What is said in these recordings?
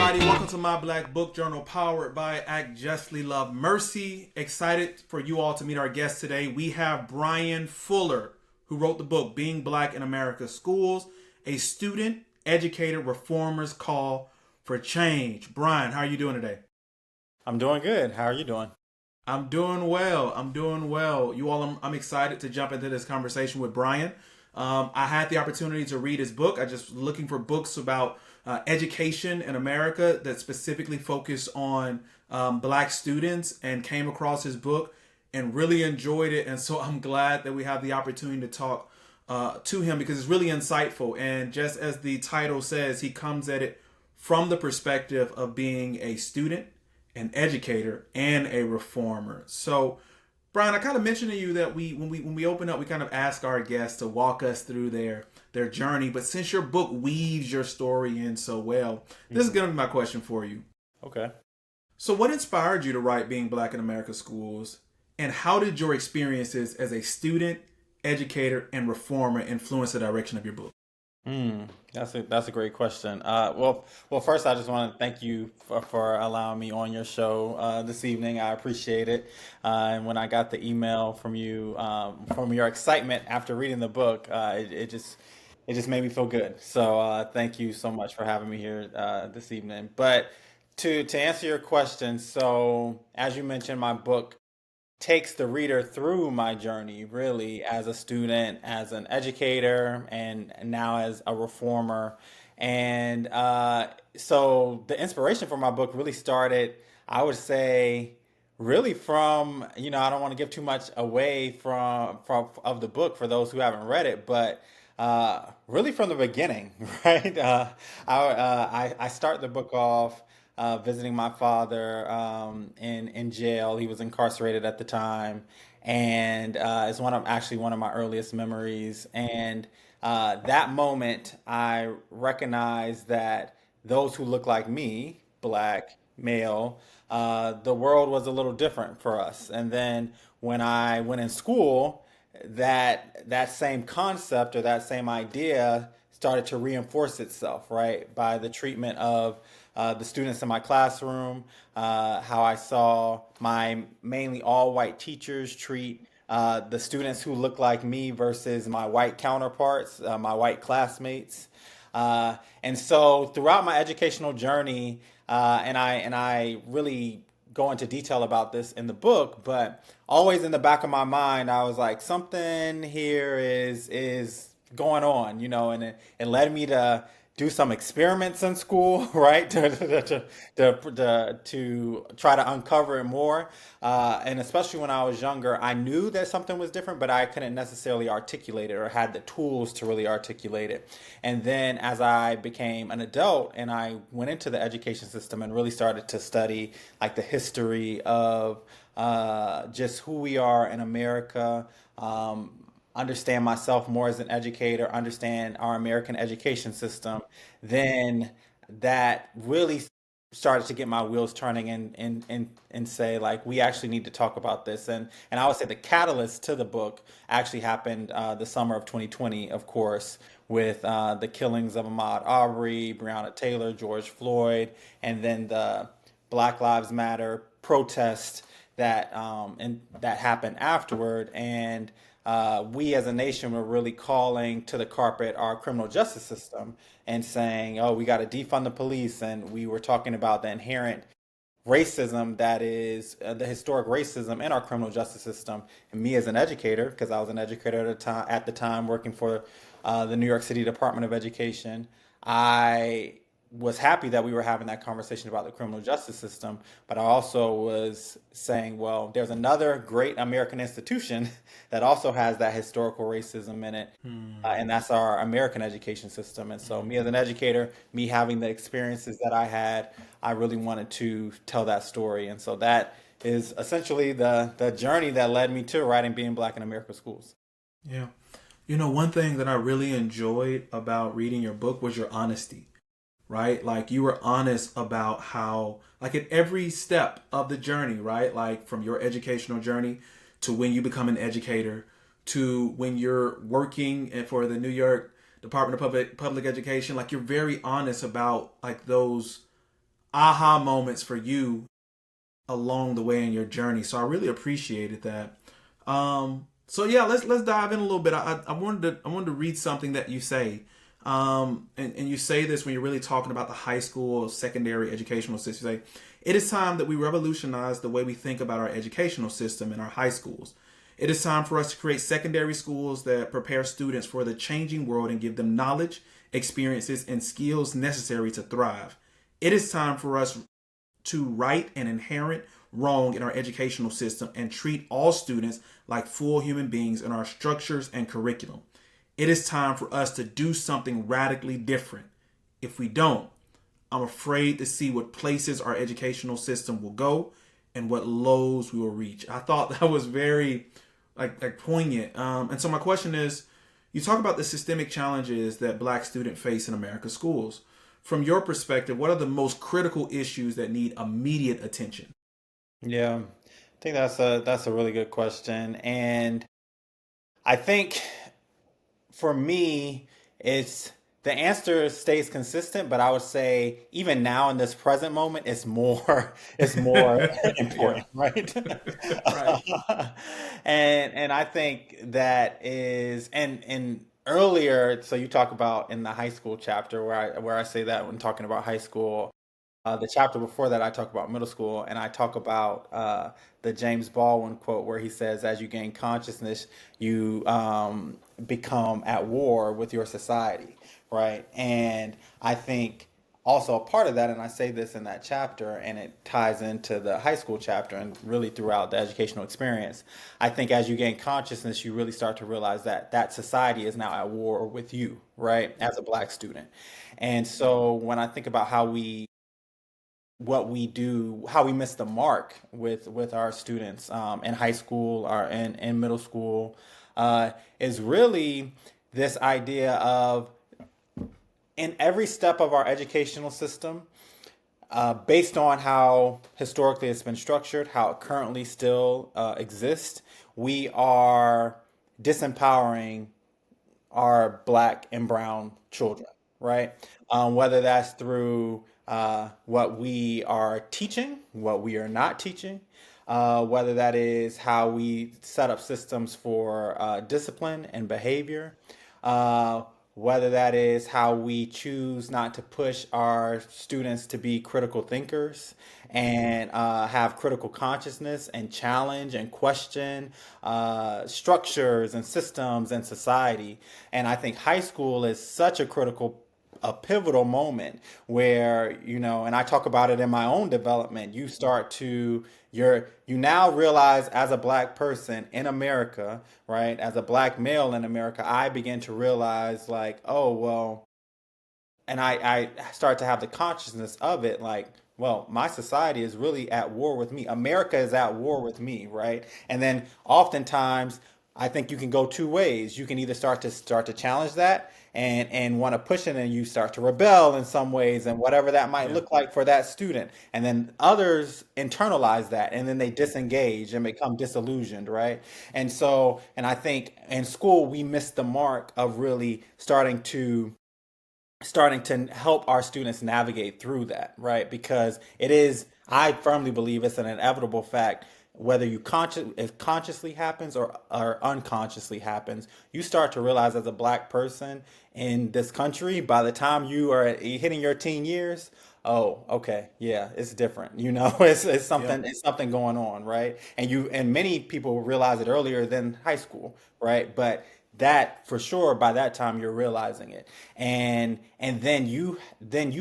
everybody. Welcome to my Black Book Journal powered by Act Justly Love Mercy. Excited for you all to meet our guest today. We have Brian Fuller, who wrote the book Being Black in America's Schools, a student, educator, reformer's call for change. Brian, how are you doing today? I'm doing good. How are you doing? I'm doing well. You all, I'm excited to jump into this conversation with Brian. I had the opportunity to read his book. I just looking for books about education in America that specifically focus on Black students, and came across his book and really enjoyed it. And so I'm glad that we have the opportunity to talk to him, because it's really insightful. And just as the title says, he comes at it from the perspective of being a student, an educator, and a reformer. So, Brian, I kind of mentioned to you that when we open up, we kind of ask our guests to walk us through their journey. But since your book weaves your story in so well, this is going to be my question for you. Okay. So, what inspired you to write Being Black in America's Schools, and how did your experiences as a student, educator, and reformer influence the direction of your book? That's a great question. Well, first I just want to thank you for allowing me on your show this evening. I appreciate it. And when I got the email from you, from your excitement after reading the book, it just made me feel good. So thank you so much for having me here this evening. But to answer your question, so as you mentioned, my book takes the reader through my journey, really, as a student, as an educator, and now as a reformer. And so the inspiration for my book really started, I would say, really from, I don't want to give too much away from of the book for those who haven't read it, but really from the beginning, right? I start the book off visiting my father in jail. He was incarcerated at the time, and it's one of my earliest memories. And that moment, I recognized that those who look like me, black, male, the world was a little different for us. And then when I went in school, that same concept or that same idea started to reinforce itself, right, by the treatment of the students in my classroom, how I saw my mainly all white teachers treat the students who look like me versus my white counterparts, my white classmates. And so throughout my educational journey, and I really go into detail about this in the book, but always in the back of my mind, I was like, something here is going on, and it led me to do some experiments in school, right? To try to uncover it more. And especially when I was younger, I knew that something was different, but I couldn't necessarily articulate it or had the tools to really articulate it. And then as I became an adult and I went into the education system and really started to study like the history of just who we are in America, understand myself more as an educator, understand our American education system, then that really started to get my wheels turning and say like we actually need to talk about this. And I would say the catalyst to the book actually happened the summer of 2020, of course, with the killings of Ahmaud Arbery, Breonna Taylor, George Floyd, and then the Black Lives Matter protest that happened afterward. And we as a nation were really calling to the carpet our criminal justice system and saying, oh, we got to defund the police. And we were talking about the inherent racism that is the historic racism in our criminal justice system. And me as an educator, because I was an educator at the time working for the New York City Department of Education, I was happy that we were having that conversation about the criminal justice system, but I also was saying, well, there's another great American institution that also has that historical racism in it, and that's our American education system. And so, me as an educator, me having the experiences that I had, I really wanted to tell that story. And so, that is essentially the journey that led me to writing Being Black in American Schools. Yeah. One thing that I really enjoyed about reading your book was your honesty, right? Like you were honest about how, like at every step of the journey, right? Like from your educational journey to when you become an educator to when you're working for the New York Department of Public Education, like you're very honest about like those aha moments for you along the way in your journey. So I really appreciated that. So yeah, let's dive in a little bit. I wanted to read something that you say. And you say this when you're really talking about the high school or secondary educational system. You say, it is time that we revolutionize the way we think about our educational system in our high schools. It is time for us to create secondary schools that prepare students for the changing world and give them knowledge, experiences, and skills necessary to thrive. It is time for us to right an inherent wrong in our educational system and treat all students like full human beings in our structures and curriculum. It is time for us to do something radically different. If we don't, I'm afraid to see what places our educational system will go and what lows we will reach. I thought that was very like poignant. And so my question is, you talk about the systemic challenges that Black students face in America's schools. From your perspective, what are the most critical issues that need immediate attention? Yeah, I think that's a really good question, and I think for me, it's the answer stays consistent, but I would say even now in this present moment, it's more it's more Yeah. important, right? Right. And I think that is and earlier, so you talk about in the high school chapter where I say that when talking about high school. The chapter before that, I talk about middle school, and I talk about the James Baldwin quote where he says, "As you gain consciousness, you become at war with your society," right? And I think also a part of that, and I say this in that chapter, and it ties into the high school chapter and really throughout the educational experience. I think as you gain consciousness, you really start to realize that that society is now at war with you, right? As a Black student. And so when I think about how we what we do, how we miss the mark with our students in high school or in middle school, is really this idea of in every step of our educational system, based on how historically it's been structured, how it currently still exists, we are disempowering our Black and brown children, right? Whether that's through what we are teaching, what we are not teaching, whether that is how we set up systems for discipline and behavior, uh, whether that is how we choose not to push our students to be critical thinkers and have critical consciousness and challenge and question structures and systems and society. And I think high school is such a pivotal moment where, and I talk about it in my own development. You start to you now realize as a Black person in America, right, as a Black male in America, I begin to realize like, oh well, and I start to have the consciousness of it like, well, my society is really at war with me. America is at war with me, right? And then oftentimes I think you can go two ways. You can either start to challenge that and want to push it, and you start to rebel in some ways and whatever that might Yeah. look like for that student. And then others internalize that and then they disengage and become disillusioned, right? And I think in school we miss the mark of really starting to help our students navigate through that, right? Because I firmly believe it's an inevitable fact, whether it consciously happens or unconsciously happens, you start to realize as a Black person in this country, by the time you are hitting your teen years, oh, okay, yeah, it's different. Yeah. It's something going on, right? And many people realize it earlier than high school, right? But that for sure by that time you're realizing it, and then you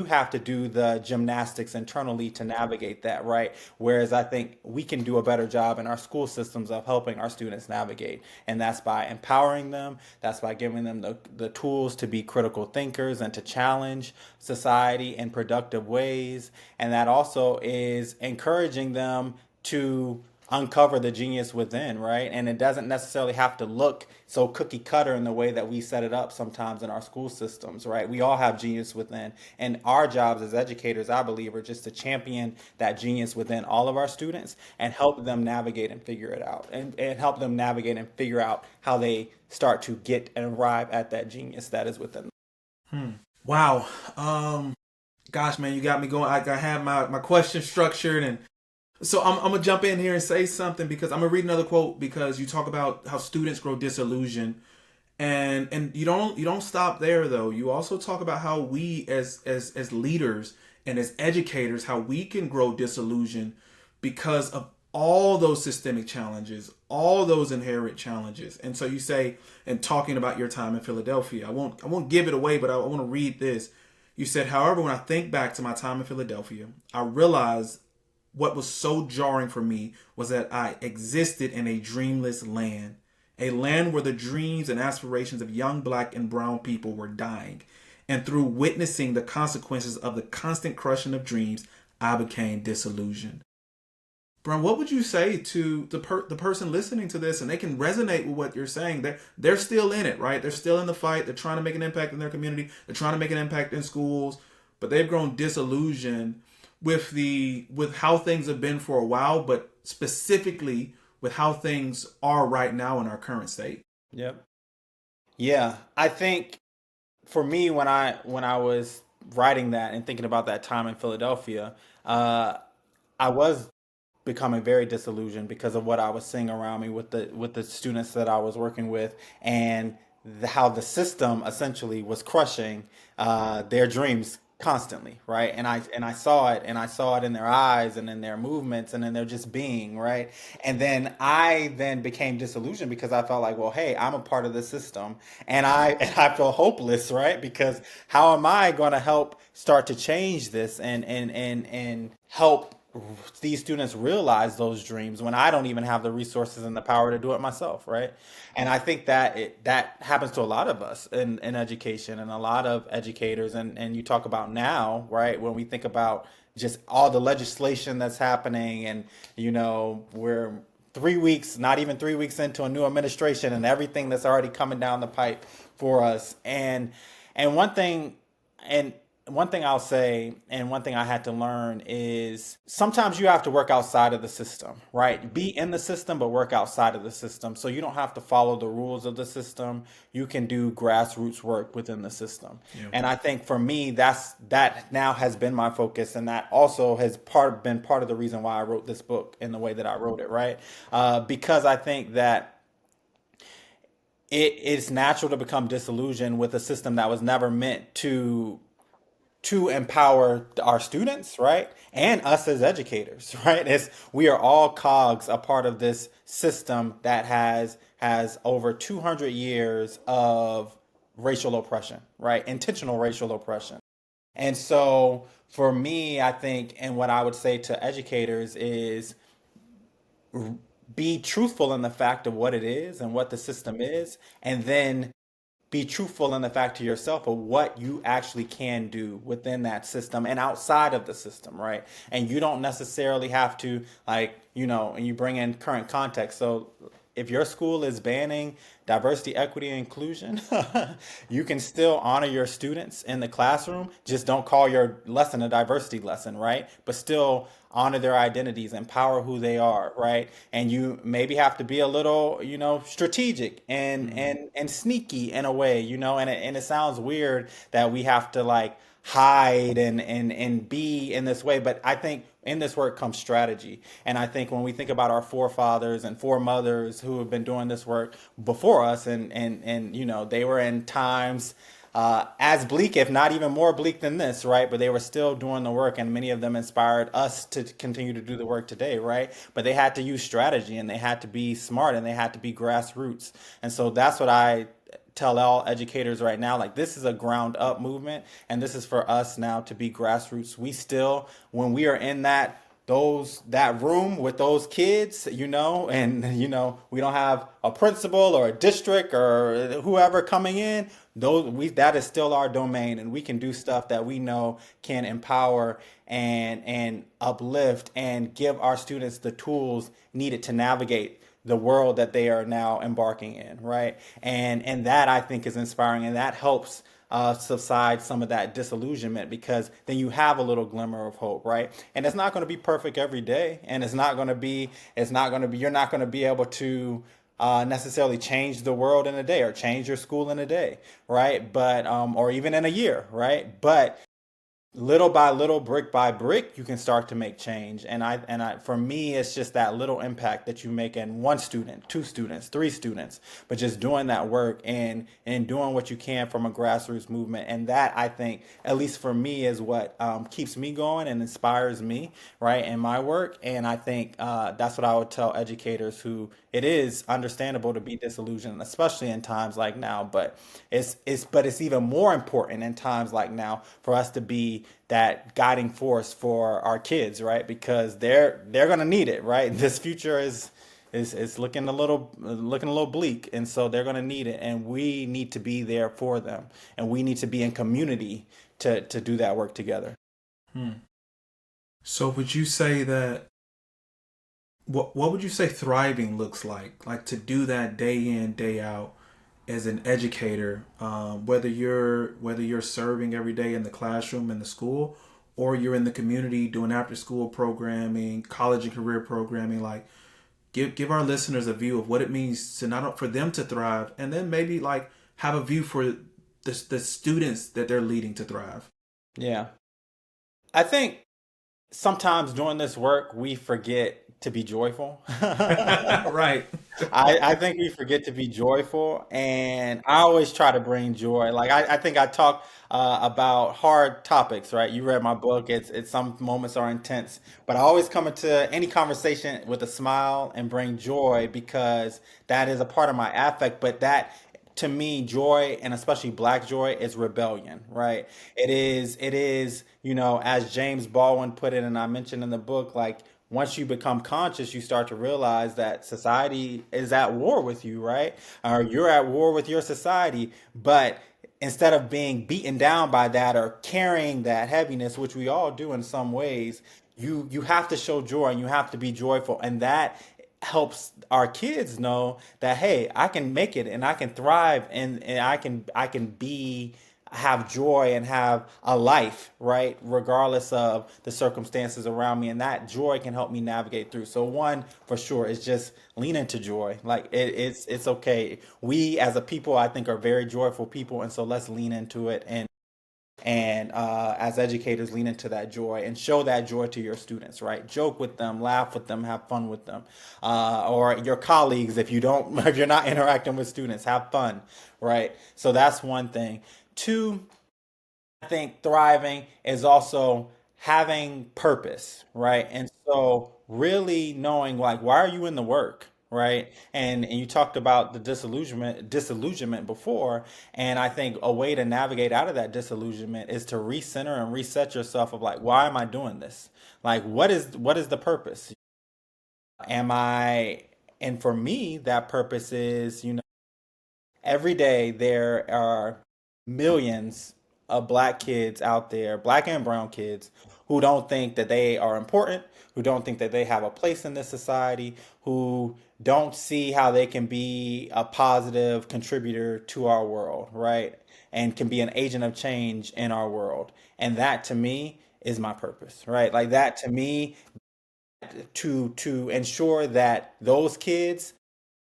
have to do the gymnastics internally to navigate that, right? Whereas I think we can do a better job in our school systems of helping our students navigate, and that's by empowering them, that's by giving them the tools to be critical thinkers and to challenge society in productive ways, and that also is encouraging them to uncover the genius within, right? And it doesn't necessarily have to look so cookie cutter in the way that we set it up sometimes in our school systems, right? We all have genius within. And our jobs as educators, I believe, are just to champion that genius within all of our students and help them navigate and figure it out and help them navigate and figure out how they start to get and arrive at that genius that is within them. Hmm. Wow. Gosh, man, you got me going. I have my question structured, and so I'm gonna jump in here and say something because I'm gonna read another quote because you talk about how students grow disillusioned, and you don't stop there though. You also talk about how we as leaders and as educators, how we can grow disillusioned because of all those systemic challenges, all those inherent challenges. And so you say, and talking about your time in Philadelphia, I won't give it away, but I want to read this. You said, however, when I think back to my time in Philadelphia, I realize what was so jarring for me was that I existed in a dreamless land, a land where the dreams and aspirations of young black and brown people were dying. And through witnessing the consequences of the constant crushing of dreams, I became disillusioned. Brian, what would you say to the person listening to this, and they can resonate with what you're saying? They're still in it, right? They're still in the fight. They're trying to make an impact in their community. They're trying to make an impact in schools, but they've grown disillusioned with how things have been for a while, but specifically with how things are right now in our current state. Yep. Yeah, I think for me, when I was writing that and thinking about that time in Philadelphia, uh, I was becoming very disillusioned because of what I was seeing around me with the students that I was working with, and how the system essentially was crushing their dreams constantly, right? And I saw it, and I saw it in their eyes and in their movements and in their just being, right? And then I then became disillusioned because I felt like, well, hey, I'm a part of the system, and I feel hopeless, right? Because how am I going to help start to change this and help these students realize those dreams when I don't even have the resources and the power to do it myself, right? And I think that that happens to a lot of us in education, and a lot of educators, and you talk about now, right? When we think about just all the legislation that's happening, and we're 3 weeks, not even 3 weeks into a new administration, and everything that's already coming down the pipe for us. And and one thing I'll say, and one thing I had to learn is sometimes you have to work outside of the system, right? Be in the system, but work outside of the system. So you don't have to follow the rules of the system. You can do grassroots work within the system. Yeah. And I think for me, that now has been my focus, and that also has been part of the reason why I wrote this book in the way that I wrote it, right? Because I think that it's natural to become disillusioned with a system that was never meant to empower our students, right? And us as educators, right? We are all cogs, a part of this system that has over 200 years of racial oppression, right? Intentional racial oppression. And so for me, I think, and what I would say to educators is be truthful in the fact of what it is and what the system is, and then be truthful in the fact to yourself of what you actually can do within that system and outside of the system, right? And you don't necessarily have to, like, and you bring in current context. So if your school is banning diversity, equity, and inclusion, you can still honor your students in the classroom. Just don't call your lesson a diversity lesson, right? But still honor their identities, empower who they are, right? And you maybe have to be a little, strategic and sneaky in a way, and it sounds weird that we have to like hide and be in this way, but I think in this work comes strategy. And I think when we think about our forefathers and foremothers who have been doing this work before us, and they were in times as bleak, if not even more bleak than this, right? But they were still doing the work, and many of them inspired us to continue to do the work today, right? But they had to use strategy, and they had to be smart, and they had to be grassroots. And so that's what I tell all educators right now, like, this is a ground up movement, and this is for us now to be grassroots. We still, when we are in that room with those kids, and we don't have a principal or a district or whoever coming in, that is still our domain, and we can do stuff that we know can empower and uplift and give our students the tools needed to navigate the world that they are now embarking in, right? And that, I think, is inspiring, and that helps subside some of that disillusionment, because then you have a little glimmer of hope, right? And it's not going to be perfect every day, and you're not going to be able to necessarily change the world in a day or change your school in a day, right? But or even in a year, right? But little by little, brick by brick, you can start to make change. For me, it's just that little impact that you make in one student, two students, three students, but just doing that work and doing what you can from a grassroots movement. And that, I think, at least for me, is what keeps me going and inspires me, right, in my work. And I think that's what I would tell educators who it is understandable to be disillusioned, especially in times like now. But it's even more important in times like now for us to be that guiding force for our kids, right? Because they're gonna need it, right? This future is looking a little bleak, and so they're gonna need it, and we need to be there for them, and we need to be in community to do that work together. Hmm. So would you say that what would you say thriving looks like? Like to do that day in, day out as an educator, whether you're serving every day in the classroom in the school, or you're in the community doing after school programming, college and career programming. Like give our listeners a view of what it means to not for them to thrive, and then maybe like have a view for the students that they're leading to thrive. Yeah, I think sometimes doing this work we forget to be joyful. Right. I think we forget to be joyful, and I always try to bring joy. Like I think I talk about hard topics, right? You read my book. It's some moments are intense, but I always come into any conversation with a smile and bring joy because that is a part of my affect. But that to me, joy and especially black joy is rebellion, right? It is, as James Baldwin put it, and I mentioned in the book, like once you become conscious, you start to realize that society is at war with you, right? Or you're at war with your society. But instead of being beaten down by that or carrying that heaviness, which we all do in some ways, you have to show joy and you have to be joyful. And that helps our kids know that hey, I can make it and I can thrive and I can be have joy and have a life, right? Regardless of the circumstances around me. And that joy can help me navigate through. So one for sure is just lean into joy. Like it's okay. We as a people, I think, are very joyful people. And so let's lean into it and as educators lean into that joy and show that joy to your students, right? Joke with them, laugh with them, have fun with them, or your colleagues. If you don't if you're not interacting with students, have fun, right? So that's one thing. Two, I think thriving is also having purpose, right? And so really knowing like why are you in the work, right? And you talked about the disillusionment before, and I think a way to navigate out of that disillusionment is to recenter and reset yourself of like why am I doing this? Like what is the purpose? Am I and for me that purpose is, every day there are millions of black kids out there, black and brown kids, who don't think that they are important, who don't think that they have a place in this society, who don't see how they can be a positive contributor to our world, right? And can be an agent of change in our world. And that to me is my purpose, right? Like that to me to ensure that those kids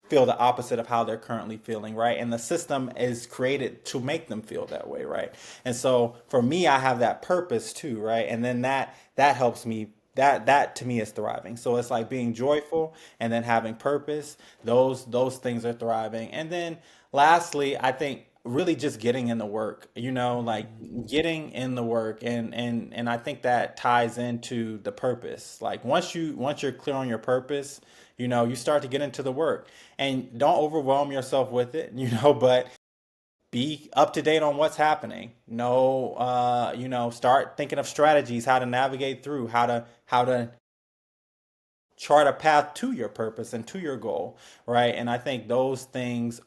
feel the opposite of how they're currently feeling, right? And the system is created to make them feel that way, right? And so for me, I have that purpose too, right? And then that helps me. That to me is thriving. So it's like being joyful and then having purpose. Those things are thriving. And then lastly, I think really just getting in the work, like getting in the work and I think that ties into the purpose. Like once you're clear on your purpose, you start to get into the work and don't overwhelm yourself with it, but be up to date on what's happening. Start thinking of strategies, how to navigate through, how to chart a path to your purpose and to your goal, right? And I think those things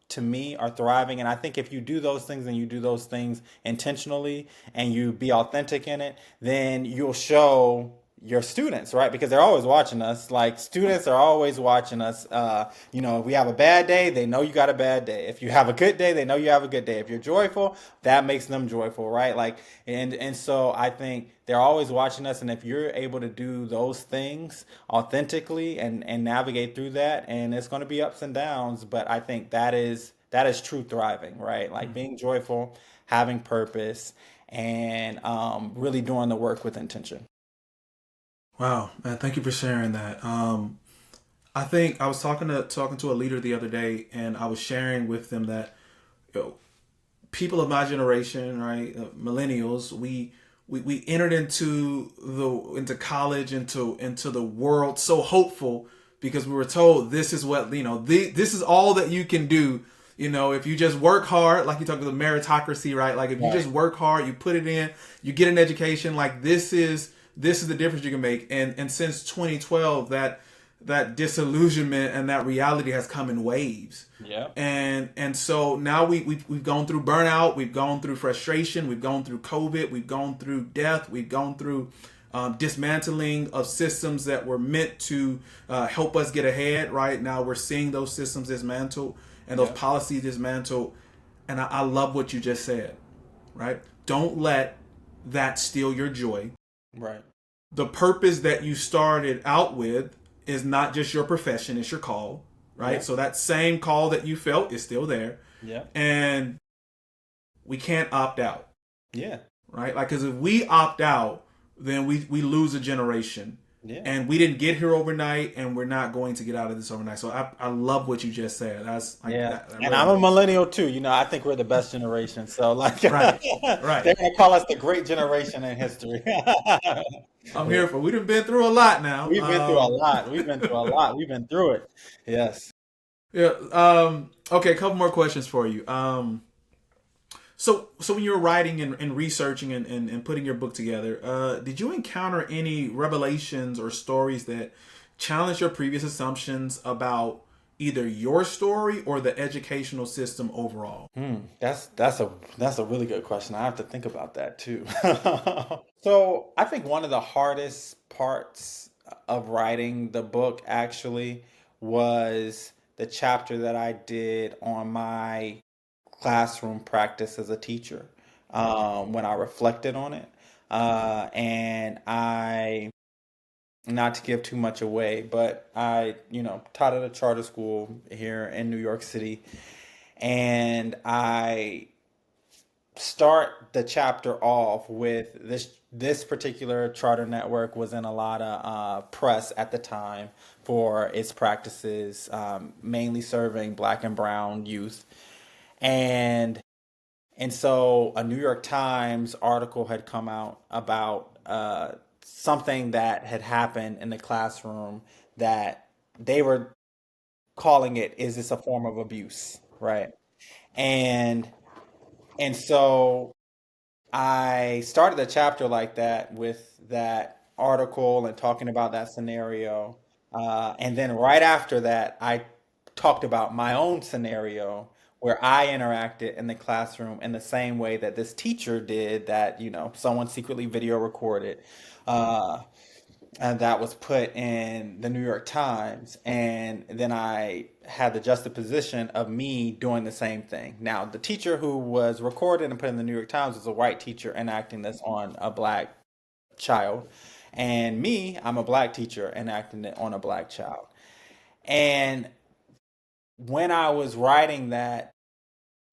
to me are thriving. And I think if you do those things and you do those things intentionally and you be authentic in it, then you'll show your students, right? Because they're always watching us. Like students are always watching us. If we have a bad day, they know you got a bad day. If you have a good day, they know you have a good day. If you're joyful, that makes them joyful, right? Like, and so I think they're always watching us, and if you're able to do those things authentically and navigate through that, and it's going to be ups and downs, but I think that is true thriving, right? Like being joyful, having purpose, and really doing the work with intention. Wow, man, thank you for sharing that. I think I was talking to a leader the other day, and I was sharing with them that, you know, people of my generation, right, millennials, we entered into college, into the world so hopeful because we were told this is what, this is all that you can do. If you just work hard, like you talked about the meritocracy, right? Like if you Right. just work hard, you put it in, you get an education, like this is the difference you can make. And since 2012, that disillusionment and that reality has come in waves. Yeah. And so now we've gone through burnout, we've gone through frustration, we've gone through COVID, we've gone through death, we've gone through dismantling of systems that were meant to help us get ahead. Right now, we're seeing those systems dismantled and those Yeah. policies dismantled. And I love what you just said. Right? Don't let that steal your joy. Right. The purpose that you started out with is not just your profession, it's your call, right? Yeah. So that same call that you felt is still there. Yeah. And we can't opt out, Yeah. right? Like, because if we opt out, then we lose a generation. Yeah. And we didn't get here overnight, and we're not going to get out of this overnight. So I love what you just said. That's like Yeah, that and I'm a resonates. millennial too. I think we're the best generation. So like, Right, they're right. gonna call us the great generation in history. I'm here for. We've been through a lot now. We've been through a lot. We've been through a lot. We've been through it. Yes. Yeah. Okay. A couple more questions for you. So when you were writing and researching and putting your book together, did you encounter any revelations or stories that challenged your previous assumptions about either your story or the educational system overall? That's a really good question. I have to think about that too. So I think one of the hardest parts of writing the book actually was the chapter that I did on my classroom practice as a teacher, when I reflected on it. And I, not to give too much away, but I, taught at a charter school here in New York City. And I start the chapter off with this particular charter network was in a lot of press at the time for its practices, mainly serving Black and brown youth. And and so a New York Times article had come out about something that had happened in the classroom that they were calling it, is this a form of abuse, right? And and so I started the chapter like that with that article and talking about that scenario. And then right after that, I talked about my own scenario where I interacted in the classroom in the same way that this teacher did, that, someone secretly video recorded. Uh, and that was put in the New York Times. And then I had the juxtaposition of me doing the same thing. Now, the teacher who was recorded and put in the New York Times was a white teacher enacting this on a Black child. And me, I'm a Black teacher enacting it on a Black child. And when I was writing that,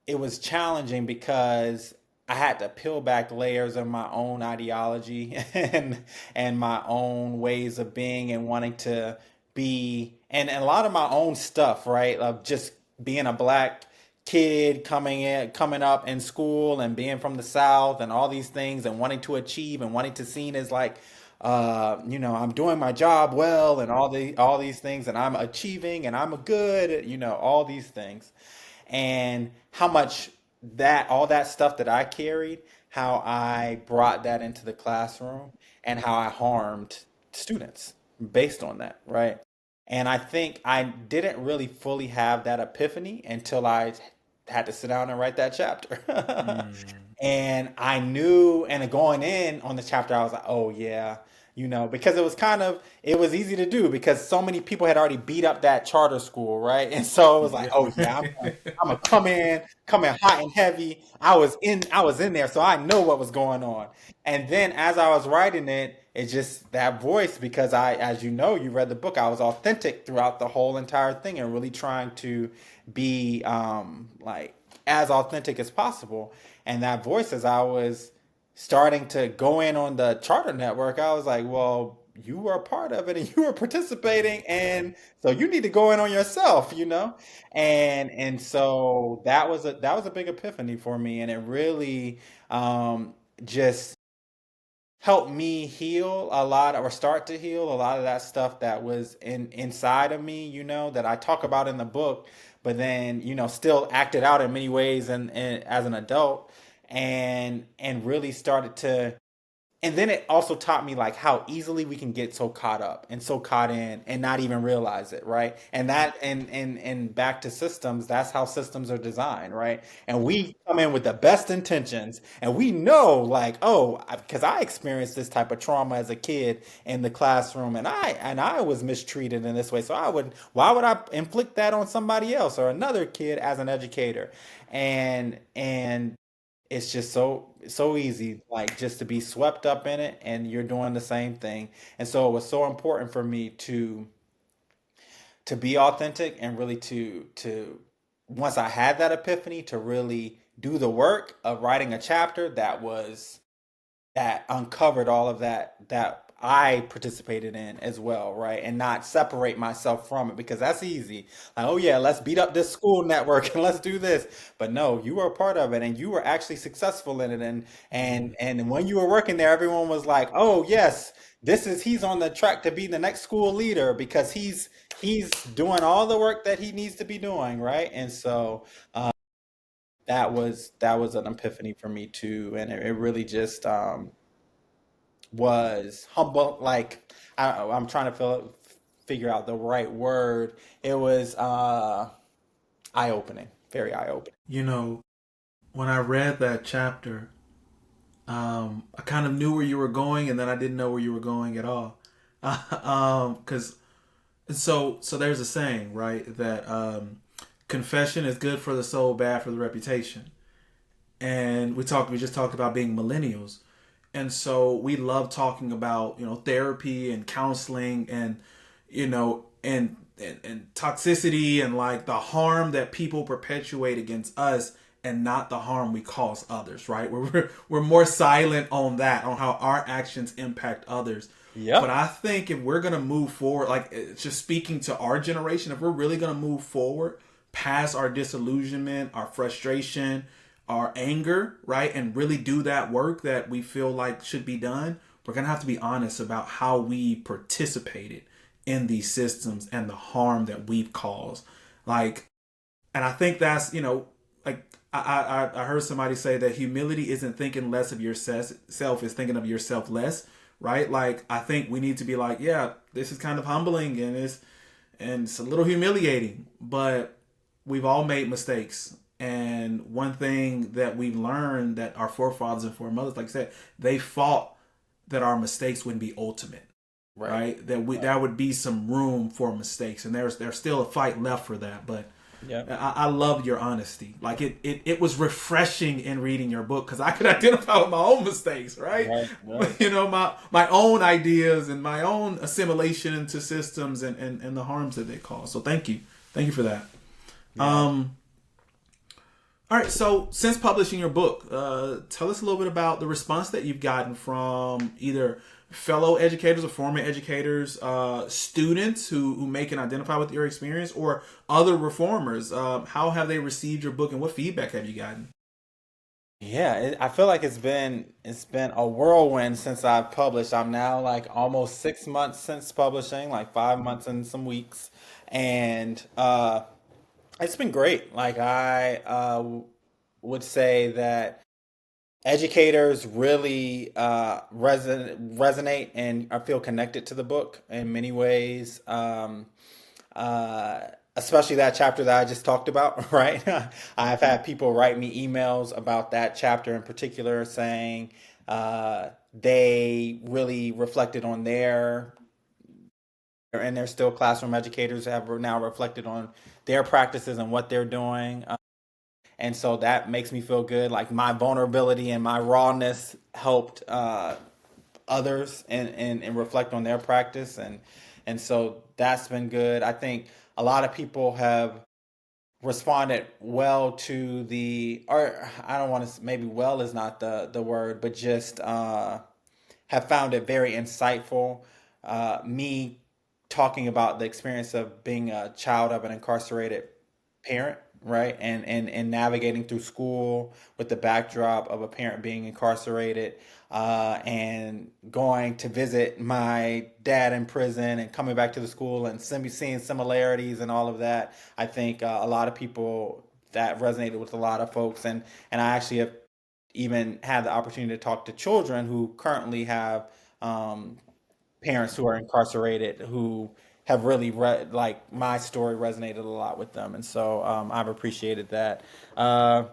it was challenging because I had to peel back layers of my own ideology and my own ways of being and wanting to be, and a lot of my own stuff, right? Of just being a Black kid coming up in school and being from the South and all these things and wanting to achieve and wanting to seen as like, I'm doing my job well and all these things, and I'm achieving and I'm a good, all these things. And how much that all that stuff that I carried, how I brought that into the classroom and how I harmed students based on that, right? And I think I didn't really fully have that epiphany until I had to sit down and write that chapter. Mm. And I knew, and going in on the chapter, I was like, oh yeah, because it was easy to do because so many people had already beat up that charter school, right? And so it was like, Yeah. oh yeah, I'm gonna come in hot and heavy. I was in there, so I know what was going on. And then as I was writing it, it's just that voice, because as you read the book, I was authentic throughout the whole entire thing and really trying to be like as authentic as possible. And that voice, as I was starting to go in on the charter network, I was like, well, you were a part of it and you were participating, and so you need to go in on yourself, you know? And so that was a big epiphany for me, and it really just helped me heal a lot, or start to heal a lot of that stuff that was inside of me, that I talk about in the book, but then, still acted out in many ways and as an adult, and really started to, and then it also taught me like how easily we can get so caught up and so caught in and not even realize it, right? And that and back to systems, that's how systems are designed, right? And we come in with the best intentions, and we know like, oh, because I experienced this type of trauma as a kid in the classroom, and I was mistreated in this way. So why would I inflict that on somebody else or another kid as an educator? And it's just so easy, like, just to be swept up in it, and you're doing the same thing. And so it was so important for me to be authentic, and really to once I had that epiphany, to really do the work of writing a chapter that uncovered all of that I participated in as well, right? And not separate myself from it, because that's easy. Like, oh yeah, let's beat up this school network and let's do this. But no, you were a part of it, and you were actually successful in it. And when you were working there, everyone was like, "Oh yes, he's on the track to be the next school leader, because he's doing all the work that he needs to be doing, right?" And so that was an epiphany for me too, and it really just was humble. Like, I'm trying to figure out the right word. It was eye opening, very eye opening. You know, when I read that chapter, I kind of knew where you were going, and then I didn't know where you were going at all. Because so there's a saying, right, that confession is good for the soul, bad for the reputation. And we just talked about being millennials, and so we love talking about therapy and counseling, and and toxicity, and like the harm that people perpetuate against us, and not the harm we cause others, right? We're more silent on that, on how our actions impact others. But Yep. I think if we're gonna move forward, like, it's just speaking to our generation, if we're really gonna move forward past our disillusionment, our frustration, our anger, right, and really do that work that we feel like should be done, we're gonna have to be honest about how we participated in these systems and the harm that we've caused. Like, and I think that's, like, I heard somebody say that humility isn't thinking less of yourself, is thinking of yourself less, right? Like, I think we need to be like, yeah, this is kind of humbling, and it's a little humiliating, but we've all made mistakes. And one thing that we've learned, that our forefathers and foremothers, like I said, they fought that our mistakes wouldn't be ultimate, Right. right? That would be some room for mistakes, and there's still a fight left for that. But Yep. I love your honesty. Like, it was refreshing in reading your book, because I could identify with my own mistakes, right? Right. Right. My own ideas and my own assimilation into systems, and the harms that they cause. So thank you for that. Yeah. Um, all right. So since publishing your book, tell us a little bit about the response that you've gotten from either fellow educators or former educators, students who may can identify with your experience, or other reformers. How have they received your book, and what feedback have you gotten? Yeah, I feel like it's been a whirlwind since I've published. I'm now like almost 6 months since publishing, like 5 months and some weeks, and it's been great. Like, I would say that educators really resonate, and I feel connected to the book in many ways. Especially that chapter that I just talked about, right? I've had people write me emails about that chapter in particular, saying they really reflected on and they're still classroom educators, have now reflected on their practices and what they're doing. And so that makes me feel good. Like, my vulnerability and my rawness helped others, and reflect on their practice, and so that's been good. I think a lot of people have responded well to or I don't want to, maybe well is not the word, but just have found it very insightful. Me talking about the experience of being a child of an incarcerated parent, right? And navigating through school with the backdrop of a parent being incarcerated, and going to visit my dad in prison and coming back to the school and seeing similarities and all of that. I think a lot of people, that resonated with a lot of folks, and I actually have even had the opportunity to talk to children who currently have um, parents who are incarcerated who have really read, like, my story resonated a lot with them, and so I've appreciated that. Uh,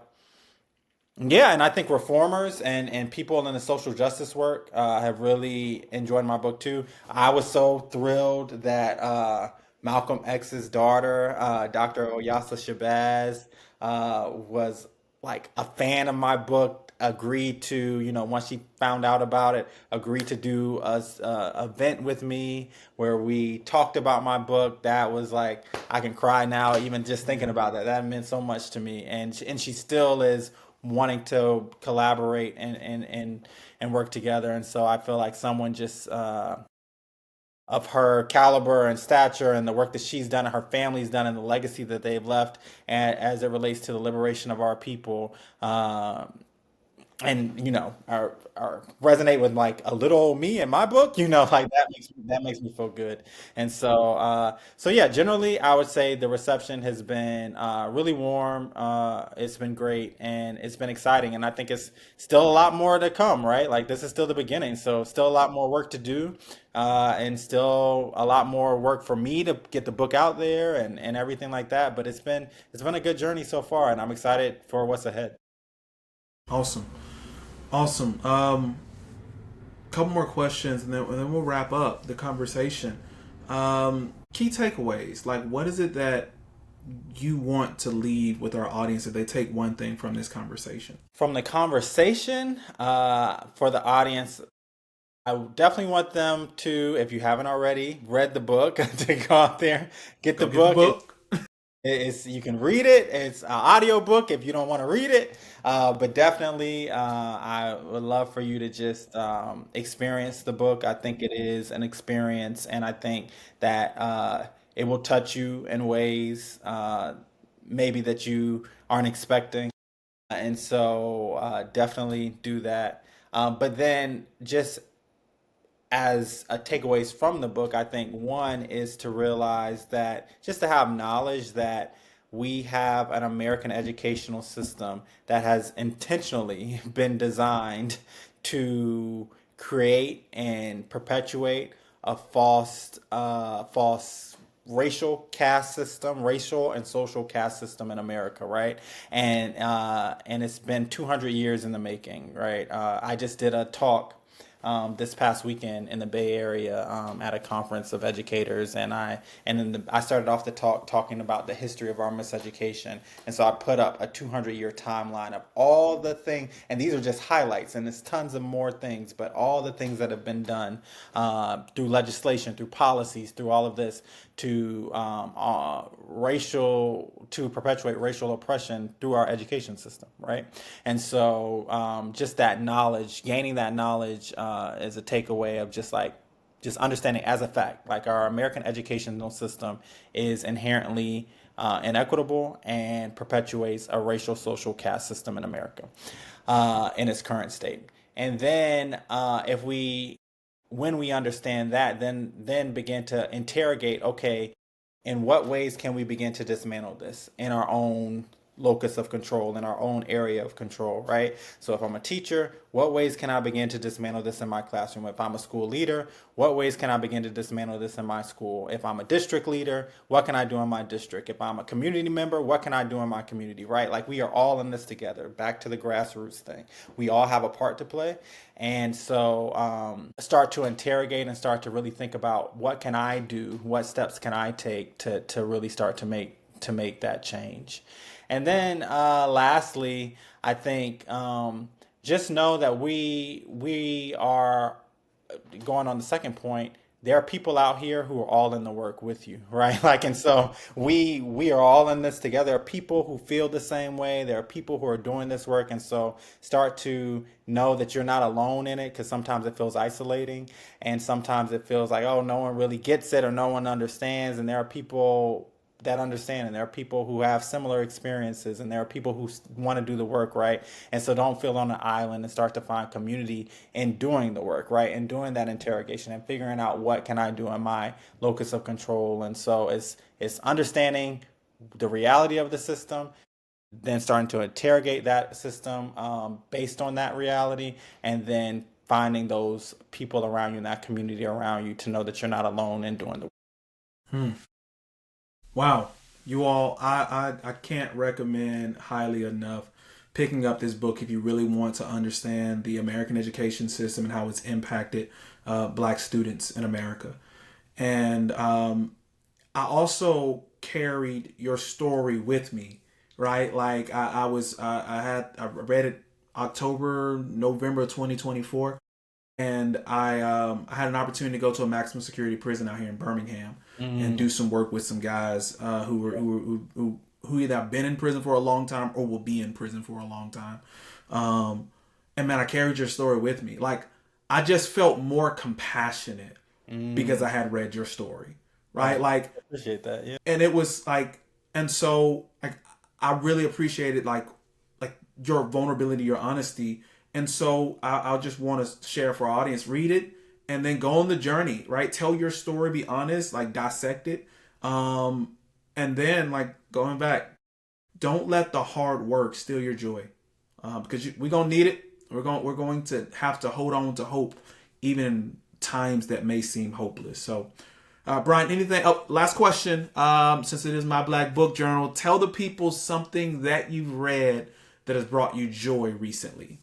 yeah, and I think reformers and people in the social justice work have really enjoyed my book too. I was so thrilled that Malcolm X's daughter, Dr. Oyasa Shabazz, was like a fan of my book. Agreed to, once she found out about it, agreed to do a event with me where we talked about my book. That was like, I can cry now even just thinking about that. That meant so much to me, and she still is wanting to collaborate and work together. And so I feel like someone just of her caliber and stature and the work that she's done and her family's done and the legacy that they've left, and as it relates to the liberation of our people, and are resonate with like a little old me in my book, like that makes me feel good. And so yeah, generally I would say the reception has been really warm. It's been great and it's been exciting, and I think it's still a lot more to come, right? Like, this is still the beginning, so still a lot more work to do, and still a lot more work for me to get the book out there and everything like that. But it's been a good journey so far, and I'm excited for what's ahead. Awesome. Awesome. Couple more questions, and then we'll wrap up the conversation. Key takeaways. Like, what is it that you want to leave with our audience if they take one thing from this conversation? From the conversation, for the audience, I definitely want them to, if you haven't already read the book, to go out there, get the Go get the book. book. It's, you can read it. It's an audio book if you don't want to read it. But definitely, I would love for you to just experience the book. I think it is an experience, and I think that it will touch you in ways maybe that you aren't expecting. And so definitely do that. But then, just as a takeaways from the book, I think one is to realize that, just to have knowledge that we have an American educational system that has intentionally been designed to create and perpetuate a false racial caste system, racial and social caste system in America, right? And it's been 200 years in the making, right? I just did a talk this past weekend in the Bay Area, at a conference of educators, and I started off the talk talking about the history of our miseducation, and so I put up a 200-year timeline of all the things, and these are just highlights, and there's tons of more things, but all the things that have been done through legislation, through policies, through all of this to to perpetuate racial oppression through our education system, right? And so just that knowledge, gaining that knowledge, is a takeaway of just understanding as a fact, like, our American educational system is inherently inequitable and perpetuates a racial social caste system in America in its current state. And then if we when we understand that, then begin to interrogate, okay, in what ways can we begin to dismantle this in our own locus of control, in our own area of control, right? So if I'm a teacher, what ways can I begin to dismantle this in my classroom? If I'm a school leader, what ways can I begin to dismantle this in my school? If I'm a district leader, what can I do in my district? If I'm a community member, what can I do in my community, right? Like, we are all in this together. Back to the grassroots thing. We all have a part to play. And so start to interrogate and start to really think about, what can I do? What steps can I take to really start to make that change? And then lastly, I think just know that we are, going on the second point, there are people out here who are all in the work with you, right? Like, and so we are all in this together. There are people who feel the same way. There are people who are doing this work, and so start to know that you're not alone in it, because sometimes it feels isolating, and sometimes it feels like, oh, no one really gets it or no one understands. And there are people that understand, and there are people who have similar experiences, and there are people who want to do the work, right? And so don't feel on an island, and start to find community in doing the work, right? And doing that interrogation and figuring out what can I do in my locus of control. And so it's understanding the reality of the system, then starting to interrogate that system based on that reality, and then finding those people around you in that community around you to know that you're not alone in doing the work. Hmm. Wow. You all, I can't recommend highly enough picking up this book if you really want to understand the American education system and how it's impacted black students in America. And I also carried your story with me, right? Like I read it October, November 2024, and I had an opportunity to go to a maximum security prison out here in Birmingham and Mm, do some work with some guys who either have been in prison for a long time or will be in prison for a long time. Um, and man, I carried your story with me. Like I just felt more compassionate because mm. I had read your story, I right? Like, appreciate that. Yeah. and it was like, and so like I really appreciated like your vulnerability, your honesty, and so I'll just want to share for our audience: read it and then go on the journey, right? Tell your story, be honest, like dissect it, um, and then like going back, don't let the hard work steal your joy, because we're gonna need it. We're going to have to hold on to hope, even in times that may seem hopeless. So Brian, anything? Oh, last question. Since it is my Black Book Journal, tell the people something that you've read that has brought you joy recently.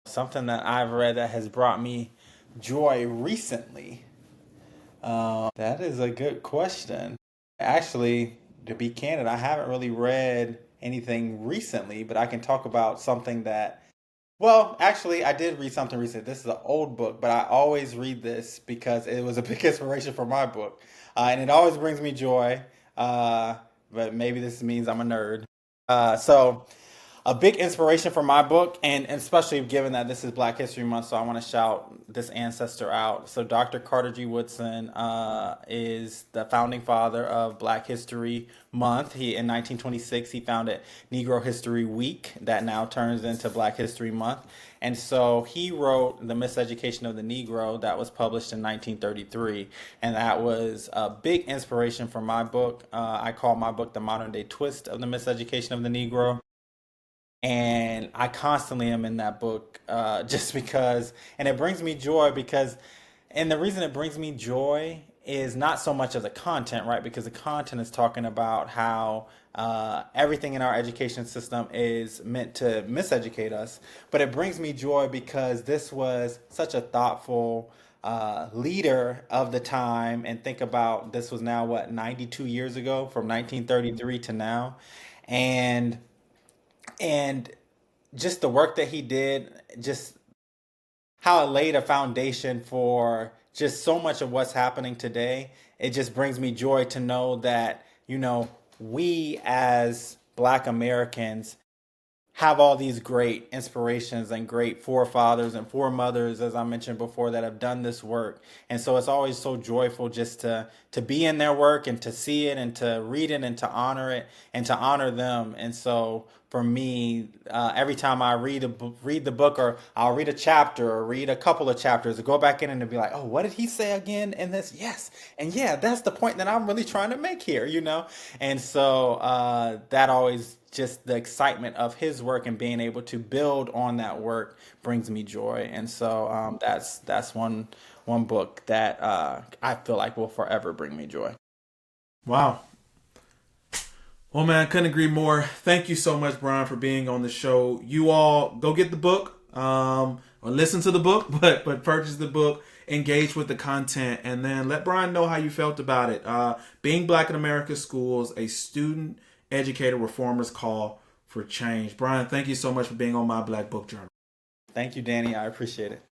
Something that I've read that has brought me joy recently. That is a good question. Actually, to be candid, I haven't really read anything recently, but I can talk about something that, well, actually, I did read something recently. This is an old book, but I always read this because it was a big inspiration for my book. And it always brings me joy. Uh, but maybe this means I'm a nerd. So a big inspiration for my book, and especially given that this is Black History Month, so I want to shout this ancestor out. So Dr. Carter G. Woodson is the founding father of Black History Month. He in 1926 he founded Negro History Week, that now turns into Black History Month. And so he wrote The Miseducation of the Negro, that was published in 1933, and that was a big inspiration for my book. I call my book The Modern Day Twist of the Miseducation of the Negro, and I constantly am in that book just because, and it brings me joy because, and the reason it brings me joy is not so much of the content, right? Because the content is talking about how everything in our education system is meant to miseducate us, but it brings me joy because this was such a thoughtful leader of the time, and think about this was now what 92 years ago, from 1933 to now, and and just the work that he did, just how it laid a foundation for just so much of what's happening today. It just brings me joy to know that, we as Black Americans have all these great inspirations and great forefathers and foremothers, as I mentioned before, that have done this work. And so it's always so joyful just to be in their work and to see it and to read it and to honor it and to honor them. And so for me, every time I read the book, or I'll read a chapter or read a couple of chapters, go back in and be like, oh, what did he say again in this? Yes, and yeah, that's the point that I'm really trying to make here. And so that always, just the excitement of his work and being able to build on that work brings me joy. And so that's one book that I feel like will forever bring me joy. Wow. Well, man, I couldn't agree more. Thank you so much, Brian, for being on the show. You all go get the book, or listen to the book, but purchase the book, engage with the content, and then let Brian know how you felt about it. Being Black in America's Schools, a student educator reformer's call for change. Brian, thank you so much for being on my Black Book Journal. Thank you, Danny. I appreciate it.